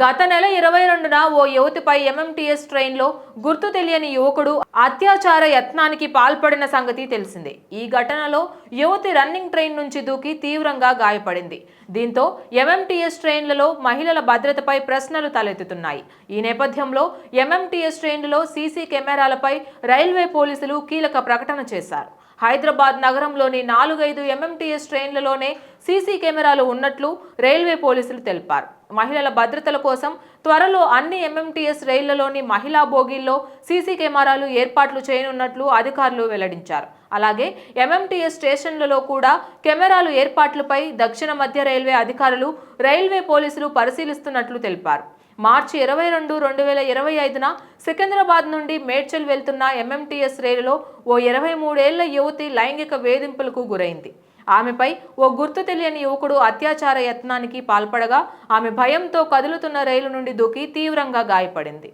గత నెల 22న ఓ యువతిపై ఎంఎంటీఎస్ ట్రైన్లో గుర్తు తెలియని యువకుడు అత్యాచార యత్నానికి పాల్పడిన సంగతి తెలిసిందే. ఈ ఘటనలో యువతి రన్నింగ్ ట్రైన్ నుంచి దూకి తీవ్రంగా గాయపడింది. దీంతో ఎంఎంటీఎస్ ట్రైన్లలో మహిళల భద్రతపై ప్రశ్నలు తలెత్తుతున్నాయి. ఈ నేపథ్యంలో ఎంఎంటీఎస్ ట్రైన్లలో సీసీ కెమెరాలపై రైల్వే పోలీసులు కీలక ప్రకటన చేశారు. హైదరాబాద్ నగరంలోని 4-5 ఎంఎంటీఎస్ ట్రైన్లలోనే సీసీ కెమెరాలు ఉన్నట్లు రైల్వే పోలీసులు తెలిపారు. మహిళల భద్రతల కోసం త్వరలో అన్ని ఎంఎంటీఎస్ రైళ్లలోని మహిళా బోగీల్లో సీసీ కెమెరాలు ఏర్పాట్లు చేయనున్నట్లు అధికారులు వెల్లడించారు. అలాగే ఎంఎంటీఎస్ స్టేషన్లలో కూడా కెమెరాలు ఏర్పాట్లపై దక్షిణ మధ్య రైల్వే అధికారులు రైల్వే పోలీసులు పరిశీలిస్తున్నట్లు తెలిపారు. మార్చి 22, 2025న సికింద్రాబాద్ నుండి మేడ్చల్ వెళ్తున్న ఎంఎంటీఎస్ రైలులో ఓ 23 ఏళ్ల యువతి లైంగిక వేధింపులకు గురైంది. ఆమెపై ఓ గుర్తు తెలియని యువకుడు అత్యాచార యత్నానికి పాల్పడగా ఆమె భయంతో కదులుతున్న రైలు నుండి దూకి తీవ్రంగా గాయపడింది.